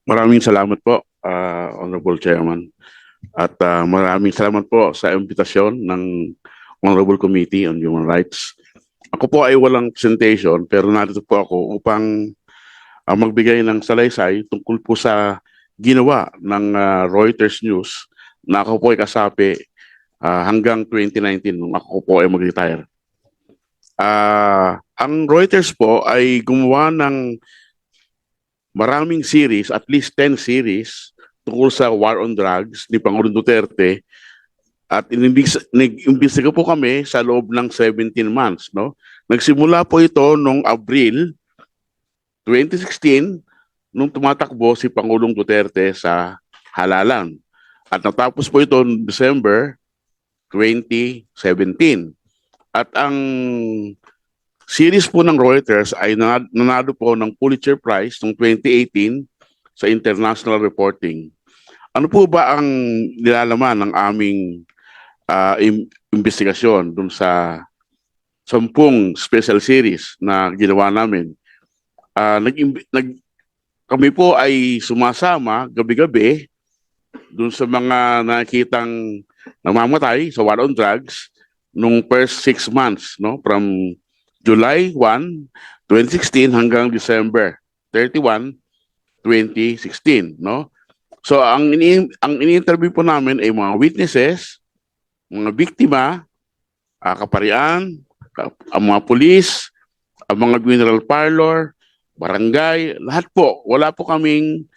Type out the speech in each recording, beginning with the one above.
Maraming salamat po, Honorable Chairman. At maraming salamat po sa imbitasyon ng Honorable Committee on Human Rights. Ako po ay walang presentation pero narito po ako upang magbigay ng salaysay tungkol po sa ginawa ng Reuters News na ako po ay kasapi hanggang 2019 nung ako po ay mag-retire. Ang Reuters po ay gumawa ng maraming series, at least 10 series tungkol sa war on drugs ni Pangulong Duterte at nag-imbestiga po kami sa loob ng 17 months. No? Nagsimula po ito noong Abril 2016 nung tumatakbo si Pangulong Duterte sa halalan. At natapos po ito noong December 2017. At ang series po ng Reuters ay nanalo po ng Pulitzer Prize noong 2018 sa international reporting. Ano po ba ang nilalaman ng aming investigasyon dun sa 10 special series na ginawa namin? Kami po ay sumasama gabi-gabi dun sa mga nakitang namamatay sa war on drugs nung first 6 months, no? From July 1, 2016 hanggang December 31, 2016, no? So ang ini-interview po namin ay mga witnesses, mga biktima, kaparian, ang mga pulis, ang mga funeral parlor, barangay, lahat po. Wala po kaming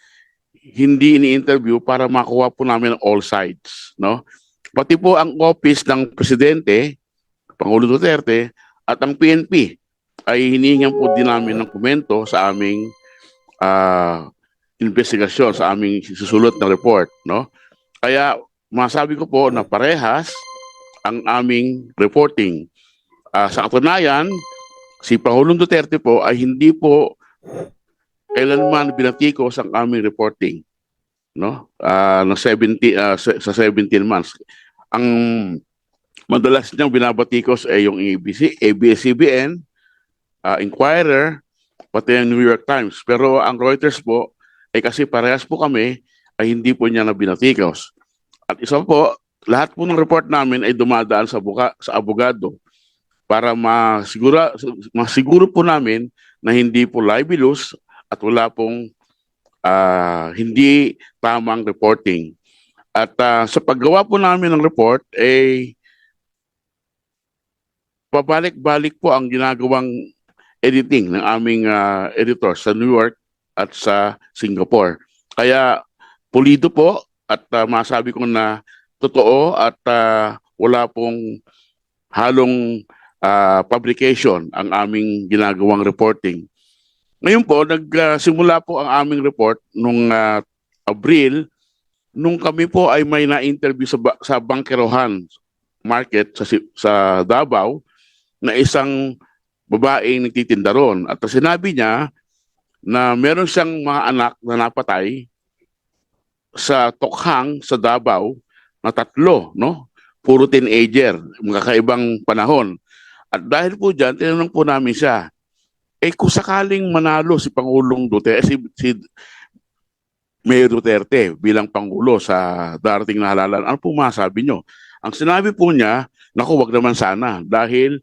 hindi ini-interview para makuha po namin all sides, no? Pati po ang office ng presidente, Pangulo Duterte, at ang PNP ay hinihingan po din namin ng komento sa aming investigasyon, sa aming susulot na report, no? Kaya masabi ko po na parehas ang aming reporting. Sa katunayan, si Pangulong Duterte po ay hindi po kailanman binatikos ang aming reporting, no? Sa 17 months. Ang madalas niyang binabatikos ay yung ABS-CBN, Inquirer, pati ang New York Times. Pero ang Reuters po, ay kasi parehas po kami, ay hindi po niya na binatikos. At isa po, lahat po ng report namin ay dumadaan sa abogado para masiguro po namin na hindi po libelous at wala pong hindi tamang reporting. At sa paggawa po namin ng report, pabalik-balik po ang ginagawang editing ng aming editor sa New York at sa Singapore. Kaya pulido po at masabi ko na totoo at wala pong halong publication ang aming ginagawang reporting. Ngayon po, nagsimula po ang aming report nung Abril, nung kami po ay may na-interview sa Bangkerohan Market sa Davao na isang babaeng nagtitinda ron. At sinabi niya na meron siyang mga anak na napatay sa Tokhang sa Davao na 3, no? Puro teenager, mga kakaibang panahon. At dahil po dyan, tinanong po namin siya, kung sakaling manalo si Pangulong Duterte, si Mayor Duterte bilang Pangulo sa darating na halalan, ano po masabi nyo? Ang sinabi po niya, naku, wag naman sana dahil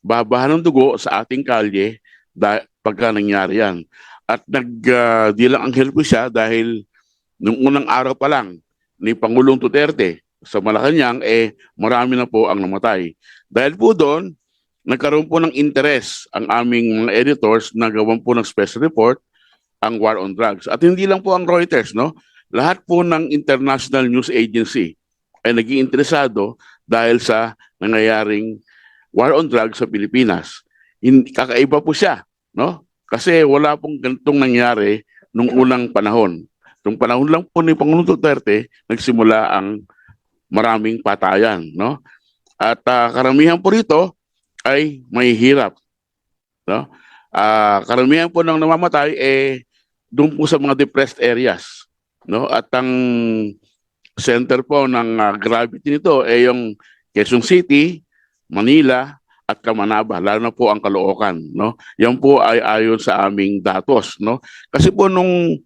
babahan ng dugo sa ating kalye pagka nangyari yan. At di lang anghel po siya dahil nung unang araw pa lang ni Pangulong Duterte sa Malacanang, marami na po ang namatay. Dahil po doon, nagkaroon po ng interes ang aming mga editors na gawan po ng special report ang war on drugs. At hindi lang po ang Reuters, no? Lahat po ng international news agency ay naging interesado dahil sa nangyayaring war on drugs sa Pilipinas. Kakaiba po siya, no? Kasi wala pong ganitong nangyari nung unang panahon. Nung panahon lang po ni Pangulong Duterte, nagsimula ang maraming patayan, no? At karamihan po rito ay may hirap, no? Karamihan po ng namamatay doon po sa mga depressed areas, no? At ang center po ng gravity nito ay yung Quezon City, Manila at Camanaba, lalo na po ang Caloocan, no? Yan po ay ayon sa aming datos, no? Kasi po nung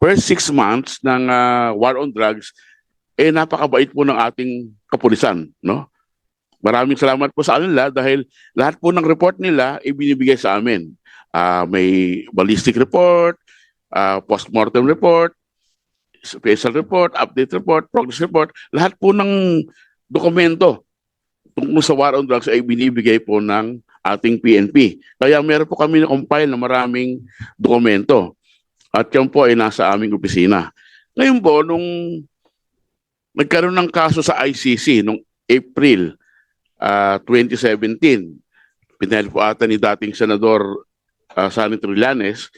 first 6 months ng war on drugs, napakabait po ng ating kapulisan, no? Maraming salamat po sa kanila dahil lahat po ng report nila ibinibigay sa amin. May ballistic report, postmortem report, special report, update report, progress report, lahat po ng dokumento tungkol sa war on drugs ay binibigay po ng ating PNP. Kaya meron po kami na-compile na maraming dokumento at yan po ay nasa aming opisina. Ngayon po, nung nagkaroon ng kaso sa ICC noong April 2017, pinahal po ata ni dating Senador Sonny Trillanes,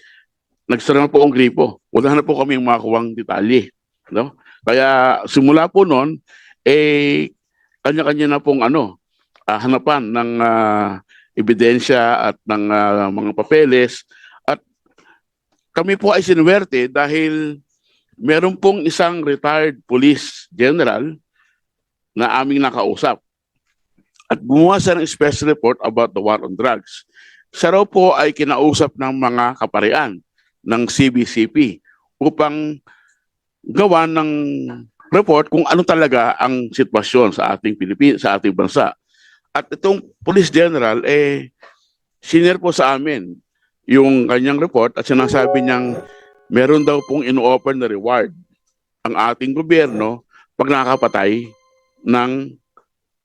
nagsara na po ang gripo. Wala na po kami makakuwang detalye. No? Kaya simula po noon, kanya-kanya na pong hanapan ng ebidensya at ng mga papeles. At kami po ay sinuwerte dahil meron pong isang retired police general na aming nakausap. At gumawa siya ng special report about the war on drugs. Siya raw po ay kinausap ng mga kaparian ng CBCP upang gawa ng report kung ano talaga ang sitwasyon sa ating Pilipinas, sa ating bansa. At itong Police General, senior po sa amin yung kanyang report at sinasabi niyang meron daw pong ino-offer na reward ang ating gobyerno pag nakakapatay ng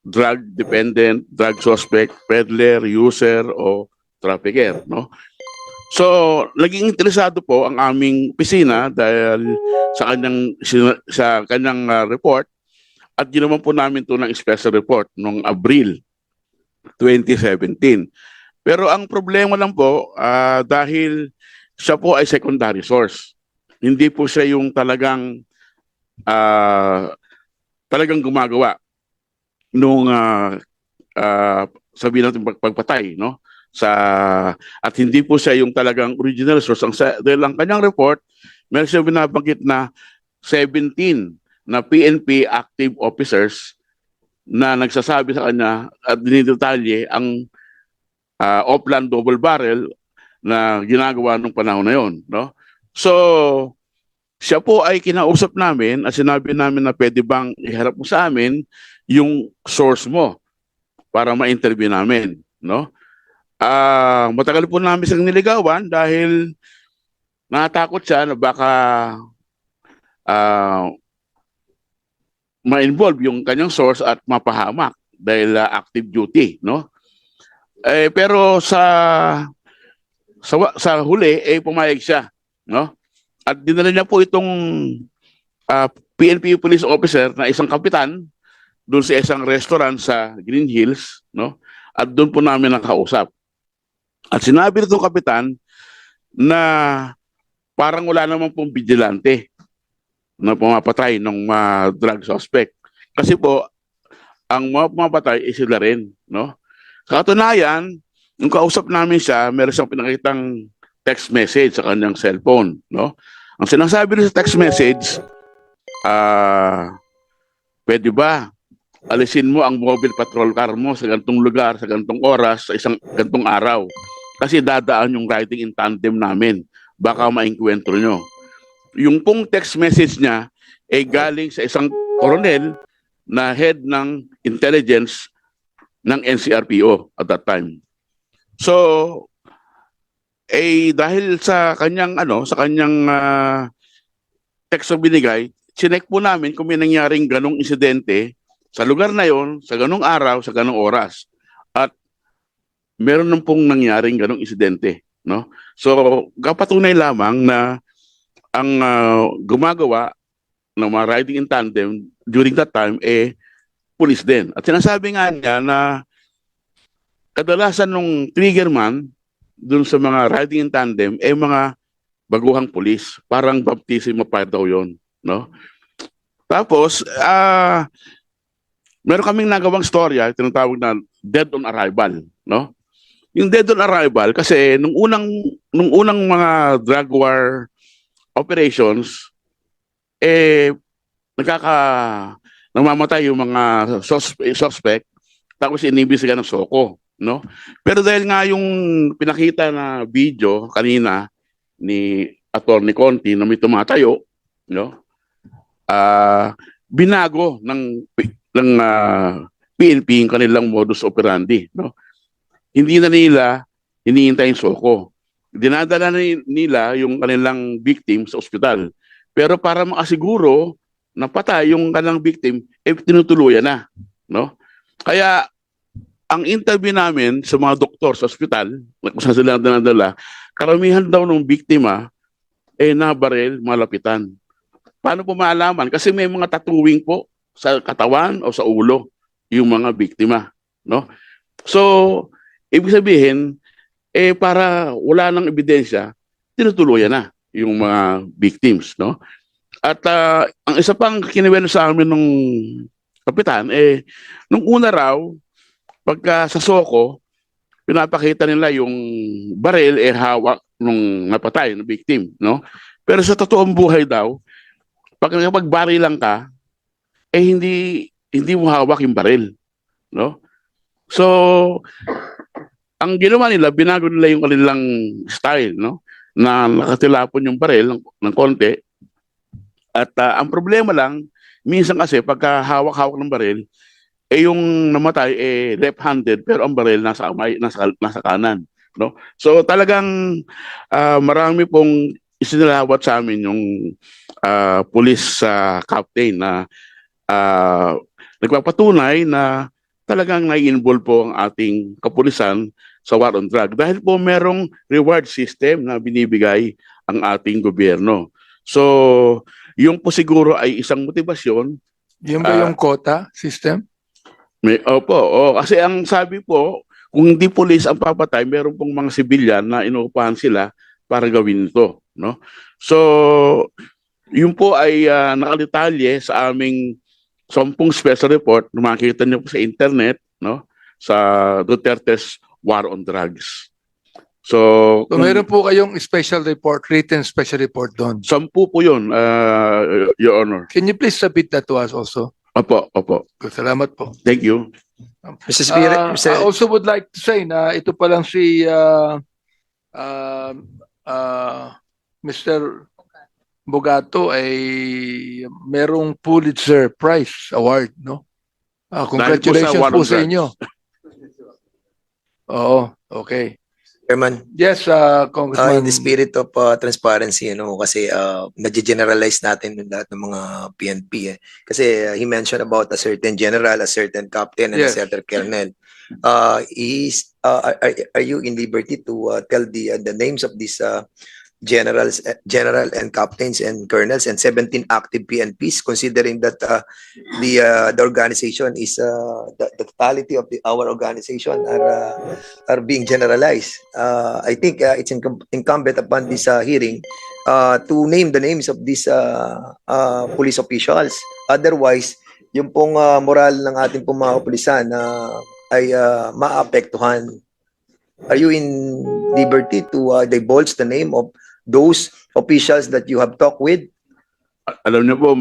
drug-dependent, drug suspect, peddler, user, o trafficker, no? So, naging interesado po ang aming opisina dahil sa kanyang report at ginawan po namin ito ng special report noong Abril 2017. Pero ang problema lang po, dahil siya po ay secondary source. Hindi po siya yung talagang gumagawa nung sabihin natin pagpatay, no? At hindi po siya yung talagang original source. Dahil ang kanyang report, meron siya binabanggit na 17 na PNP active officers na nagsasabi sa kanya at dinidetalye ang Oplan double barrel na ginagawa nung panahon na yon, no? So, siya po ay kinausap namin at sinabi namin na pwede bang iharap mo sa amin yung source mo para ma-interview namin, no? Matagal po namin siyang niligawan dahil natakot siya na baka ma-involve yung kanyang source at mapahamak dahil active duty, no? Pero sa huli pumayag siya, no? At dinala niya po itong PNP police officer na isang kapitan doon sa isang restaurant sa Green Hills, no? At doon po namin nakausap. At sinabi nitong kapitan na parang wala naman pong vigilante na pumapatay ng drug suspect. Kasi po, ang mga pumapatay ay sila rin, no? Sa katunayan, nung kausap namin siya, meron siyang pinakitang text message sa kanyang cellphone, no? Ang sinasabi rin sa text message, pwede ba alisin mo ang mobile patrol car mo sa gantong lugar, sa gantong oras, sa isang gantong araw? Kasi dadaan yung riding in tandem namin. Baka maengkwentro nyo. Yung pong text message niya ay galing sa isang koronel na head ng intelligence ng NCRPO at that time. So, dahil sa kanyang text na binigay, sinek po namin kung may nangyaring ganong insidente sa lugar na yon, sa ganong araw, sa ganong oras. At meron nang pong nangyaring ganong insidente, no? So, kapatunay lamang na ang gumagawa ng mga riding in tandem during that time police din. At sinasabi nga niya na kadalasan nung triggerman dun sa mga riding in tandem mga baguhang police. Parang baptism of fire daw yun, no? Tapos, meron kaming nagawang storya, tinatawag na dead on arrival, no? Yung dead on arrival, kasi nung unang mga drug war operations, namamatay yung mga suspect, tapos inibisigan ng SOCO, no? Pero dahil nga yung pinakita na video kanina ni Attorney Conti na may tumatayo, no? Binago ng PNP yung kanilang modus operandi, no? Hindi na nila iniintay yung soko. Dinadala na nila yung kanilang victim sa ospital. Pero para makasiguro na patay yung kanilang victim, tinutuluyan na, no? Kaya ang interview namin sa mga doktor sa ospital, kung saan sila dinadala, karamihan daw ng biktima nabaril, malapitan. Paano po maalaman? Kasi may mga tattooing po sa katawan o sa ulo yung mga biktima, no? So, ibig sabihin, para wala nang ebidensya, tinutuluyan na yung mga victims, no? At ang isa pang kiniwento sa amin nung kapitan, nung una raw, pagka sa soko, pinapakita nila yung baril hawak nung napatay na victim, no? Pero sa totoong buhay daw, pag barilan ka, hindi mo hawak yung baril, no? So, ang ginawa nila, binago nila yung kanilang style, no? Na nakatilapon yung baril ng konti. At ang problema lang, minsan kasi pagka hawak-hawak ng baril, yung namatay left-handed pero ang baril nasa kanan, no? So talagang marami pong isinalawat sa amin yung police captain na nagpapatunay na talagang nai-involve po ang ating kapulisan sa war on drug dahil po merong reward system na binibigay ang ating gobyerno. So, yung po siguro ay isang motibasyon. Yung ba yung quota system? Kasi ang sabi po, kung hindi pulis ang papatay, meron pong mga sibilyan na inuupahan sila para gawin ito, no? So, yun po ay nakalitalye sa aming 10 special report na makikita niyo po sa internet, no? Sa Duterte's War on Drugs. So, Meron po kayong special report, written special report doon. 10 po yun, Your Honor. Can you please submit that to us also? Opo. Salamat po. Thank you. Mr. Spirit, I also would like to say na ito pa lang si Mr. Bogato ay merong Pulitzer Prize Award, no? Congratulations War po on sa Drugs. inyo. Oo, okay. Chairman, Yes, in Congressman. the spirit of transparency, kasi nag-generalize natin yung lahat ng mga PNP. Kasi he mentioned about a certain general, a certain captain, and Yes. a certain colonel. Are you in liberty to tell the names of these generals, general and captains and colonels and 17 active PNPs, considering that the organization is the totality of our organization are being generalized. I think it's incumbent upon this hearing to name the names of these police officials. Otherwise, yung pong moral ng ating pong mga kapulisan ay maapektuhan. Are you in liberty to divulge the name of those officials that you have talked with? Alam niyo po,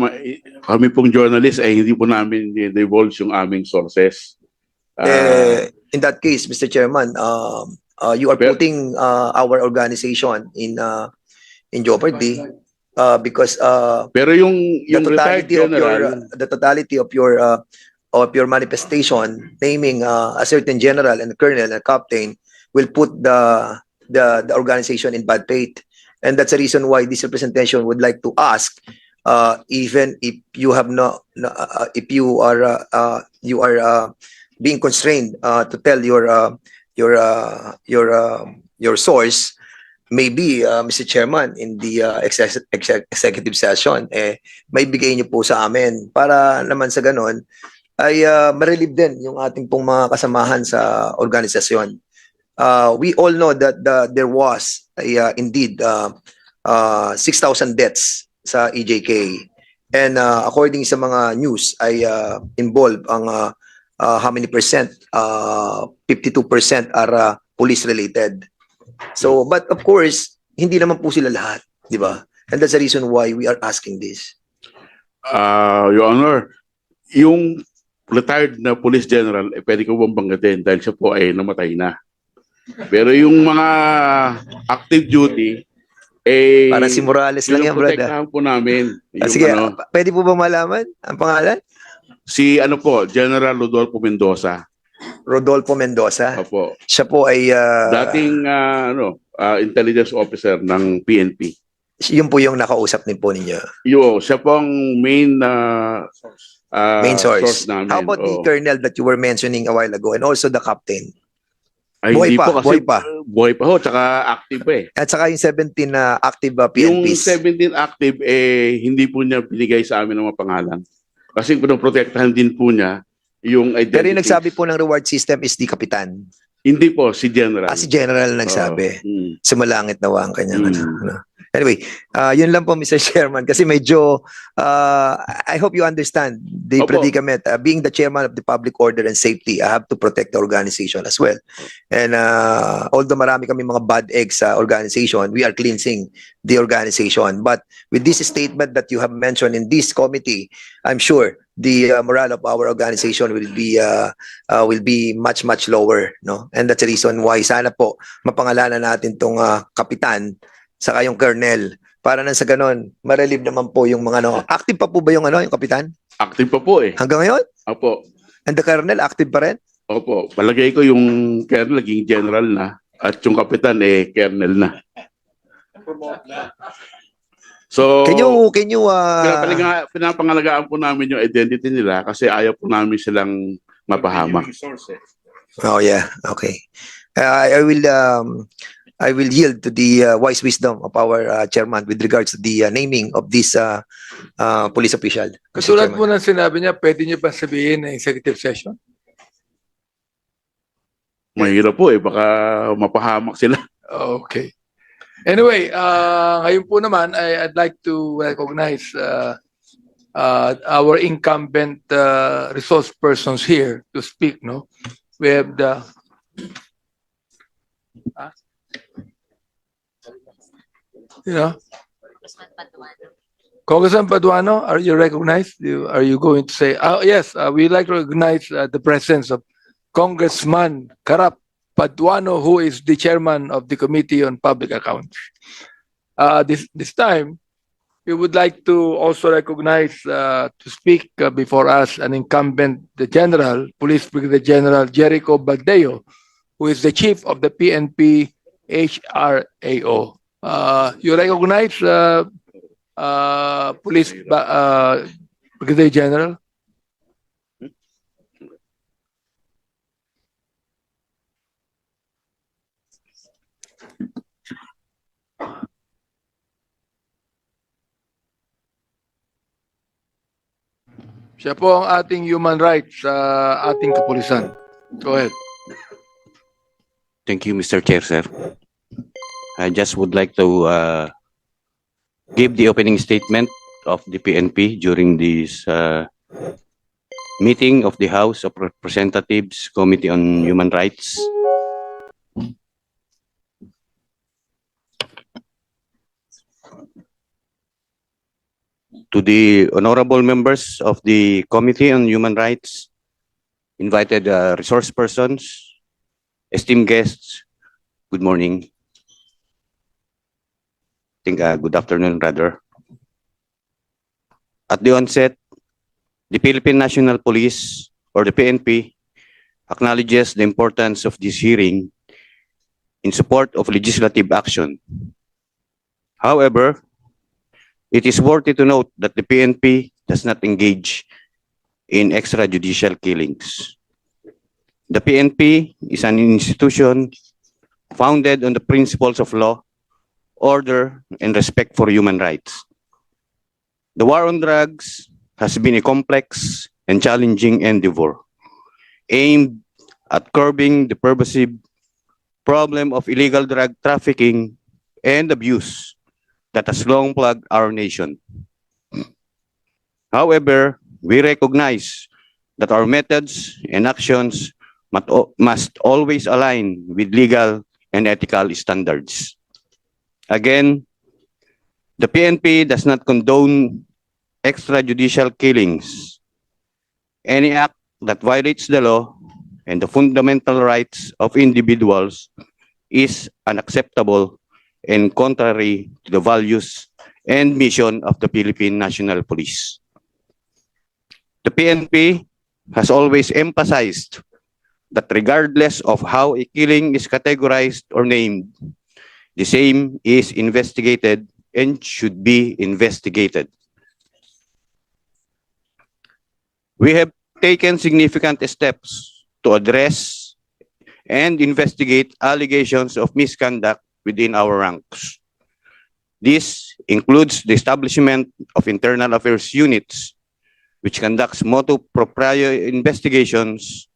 kami pong journalist hindi po namin divulge yung aming sources. In that case, Mr. Chairman, you are putting our organization in jeopardy because Pero yung retired the totality of your manifestation naming a certain general and a colonel and a captain will put the organization in bad faith. And that's the reason why this representation would like to ask, even if you have if you are being constrained to tell your source, maybe Mr. Chairman, in the executive session, may bigay niyo po sa amin para naman sa ganon ay ma-relieve din yung ating pong mga kasamahan sa organisasyon. We all know that there was indeed 6,000 deaths sa EJK, and according sa mga news ay involved ang how many percent? 52% are police related. So, but of course, hindi naman po sila lahat, di ba? And that's the reason why we are asking this. Your Honor, yung retired na police general, pwede ko bang banggitin dahil siya po ay namatay na. Pero yung mga active duty, Eh, Parang si Morales lang yan, brad. pinoprotektahan po namin yung Sige, ano, pwede po ba malaman ang pangalan? si ano po, General Rodolfo Mendoza. Rodolfo Mendoza. Opo. Siya po ay Dating intelligence officer ng PNP. yun po yung nakausap din po ninyo. Siya po ang main Main source. namin. How about the Oo. colonel that you were mentioning a while ago and also the captain? Ay, buhay hindi pa, po kasi buhay pa. buhay pa ho, tsaka active pa eh. At saka yung 17 na active Yung PNPs. 17 active, hindi po niya binigay sa amin ng mga pangalan. Kasi pinoprotektahan din po niya yung identity. Pero yung nagsabi po ng reward system is di kapitan. Hindi po, si General. Si General nagsabi. Oo. Sumalangit nawa ang kanyang Mm. ano. Anyway, yun lang po Mr. Chairman kasi medyo I hope you understand the Opo. predicament. Being the chairman of the public order and safety, I have to protect the organization as well. And although marami kami mga bad eggs sa organization, we are cleansing the organization. But with this statement that you have mentioned in this committee, I'm sure the morale of our organization will be much lower, no? And that's the reason why sana po mapangalanan natin tong kapitan saka yung colonel para nang sa ganon ma-relieve naman po yung mga ano. Active pa po ba yung yung kapitan Active pa po eh. hanggang ngayon? Opo. And the colonel active pa rin? Opo. Palagay ko yung colonel naging general na at yung kapitan colonel na. So, Can you pinapangalagaan po namin yung identity nila kasi ayaw po namin silang mapahamak. Oh yeah, okay. I will yield to the wise wisdom of our chairman with regards to the naming of this police official. Mr. Katulad Chairman. po ng sinabi niya, pwede niyo ba sabihin na executive session? Mahirap po baka mapahamak sila. Okay. Anyway, ngayon po naman, I'd like to recognize our incumbent resource persons here to speak, no? We have the... Congressman Paduano, are you recognized? Are you going to say, yes, we'd like to recognize the presence of Congressman Karap Paduano, who is the chairman of the Committee on Public Accounts. This time, we would like to also recognize to speak before us an incumbent, the General, Police Brigadier General Jericho Baldeo, who is the chief of the PNP HRAO. You recognize Police Brigadier General? Siya po ang ating human rights sa ating kapulisan. Go ahead. Thank you, Mr. Chair, sir. I just would like to give the opening statement of the PNP during this meeting of the House of Representatives Committee on Human Rights. To the honorable members of the Committee on Human Rights, invited resource persons, esteemed guests, good morning. Good afternoon, rather. At the onset, the Philippine National Police, or the PNP, acknowledges the importance of this hearing in support of legislative action. However, it is worthy to note that the PNP does not engage in extrajudicial killings. The PNP is an institution founded on the principles of law, order, and respect for human rights. The war on drugs has been a complex and challenging endeavor aimed at curbing the pervasive problem of illegal drug trafficking and abuse that has long plagued our nation. However, we recognize that our methods and actions must always align with legal and ethical standards. Again, the PNP does not condone extrajudicial killings. Any act that violates the law and the fundamental rights of individuals is unacceptable and contrary to the values and mission of the Philippine National Police. The PNP has always emphasized that regardless of how a killing is categorized or named, the same is investigated and should be investigated. We have taken significant steps to address and investigate allegations of misconduct within our ranks. This includes the establishment of internal affairs units, which conducts motu proprio investigations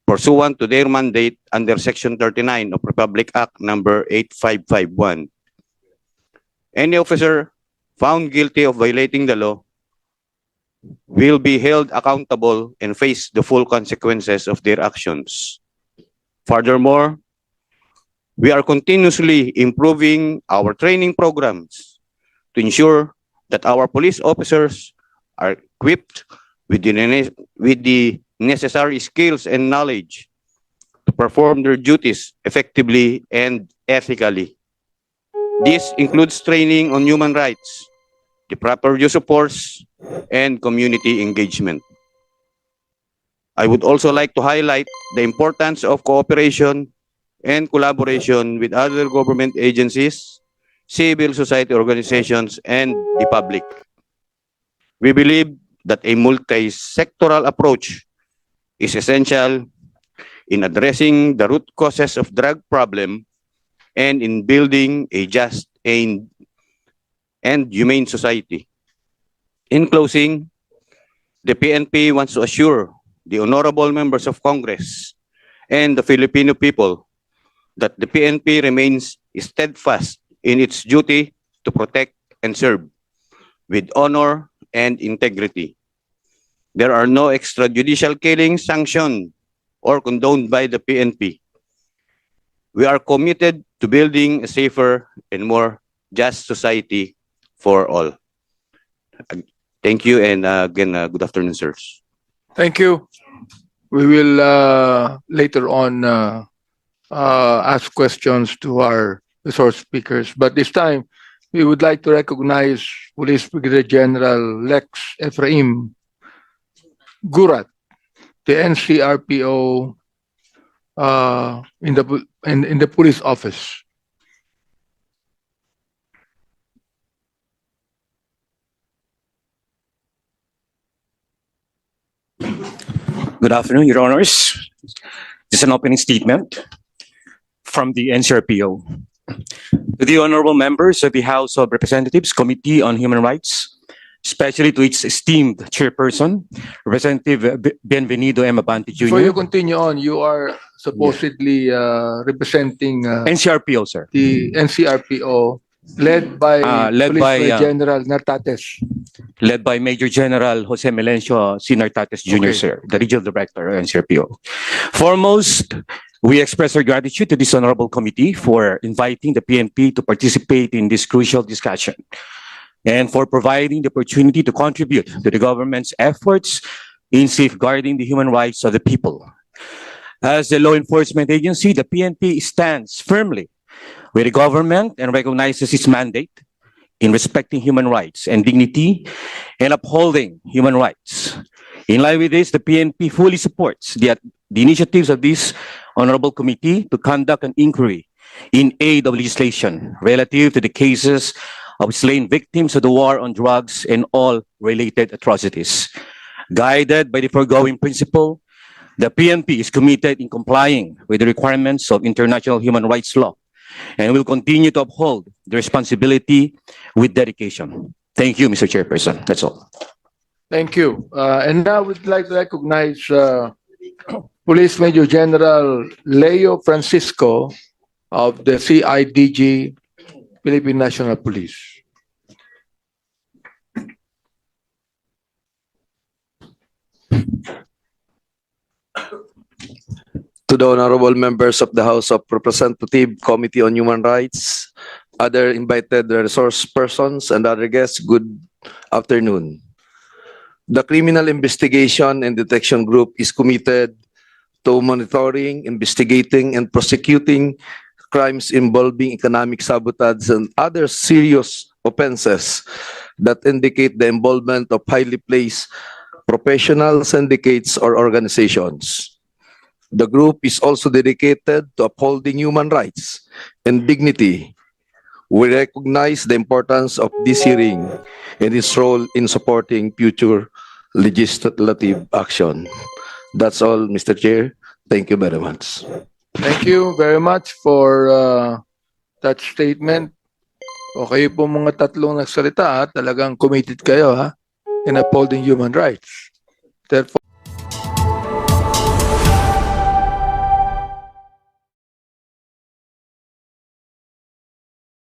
pursuant to their mandate under Section 39 of Republic Act number 8551. Any officer found guilty of violating the law will be held accountable and face the full consequences of their actions. Furthermore, we are continuously improving our training programs to ensure that our police officers are equipped with the necessary skills and knowledge to perform their duties effectively and ethically. This includes training on human rights, the proper use of force, and community engagement. I would also like to highlight the importance of cooperation and collaboration with other government agencies, civil society organizations, and the public. We believe that a multi-sectoral approach is essential in addressing the root causes of drug problem and in building a just and humane society. In closing, the PNP wants to assure the honorable members of Congress and the Filipino people that the PNP remains steadfast in its duty to protect and serve with honor and integrity. There are no extrajudicial killings sanctioned or condoned by the PNP. We are committed to building a safer and more just society for all. Thank you, and again, good afternoon, sirs. Thank you. We will later on ask questions to our resource speakers, but this time we would like to recognize Police Brigadier General Lex Ephraim Gurat, the NCRPO in the police office. Good afternoon, Your Honors. This is an opening statement from the NCRPO. To the honorable members of the House of Representatives Committee on Human Rights, especially to its esteemed chairperson, Representative Bienvenido M. Abante Before you Jr. continue on, you are supposedly representing NCRPO, sir. the NCRPO led by Led Police by, Brigadier General Nartates. Led by Major General Jose Melencio C. Nartates Jr., Okay. sir, the Regional Director of NCRPO. Foremost, we express our gratitude to this honorable committee for inviting the PNP to participate in this crucial discussion and for providing the opportunity to contribute to the government's efforts in safeguarding the human rights of the people. As the law enforcement agency, the PNP stands firmly with the government and recognizes its mandate in respecting human rights and dignity and upholding human rights. In line with this, the PNP fully supports the initiatives of this honorable committee to conduct an inquiry in aid of legislation relative to the cases of slain victims of the war on drugs and all related atrocities. Guided by the foregoing principle, the PNP is committed in complying with the requirements of international human rights law and will continue to uphold the responsibility with dedication. Thank you, Mr. Chairperson. That's all. Thank you. And now we'd like to recognize Police Major General Leo Francisco of the CIDG, Philippine National Police. To the honorable members of the House of Representatives Committee on Human Rights, other invited resource persons, and other guests, good afternoon. The Criminal Investigation and Detection Group is committed to monitoring, investigating, and prosecuting crimes involving economic sabotage and other serious offenses that indicate the involvement of highly placed professional syndicates or organizations. The group is also dedicated to upholding human rights and dignity. We recognize the importance of this hearing and its role in supporting future legislative action. That's all, Mr. Chair. Thank you very much. Thank you very much for that statement. O kayo po mga tatlong nagsalita, ha? Talagang committed kayo, ha? In upholding human rights. Therefore,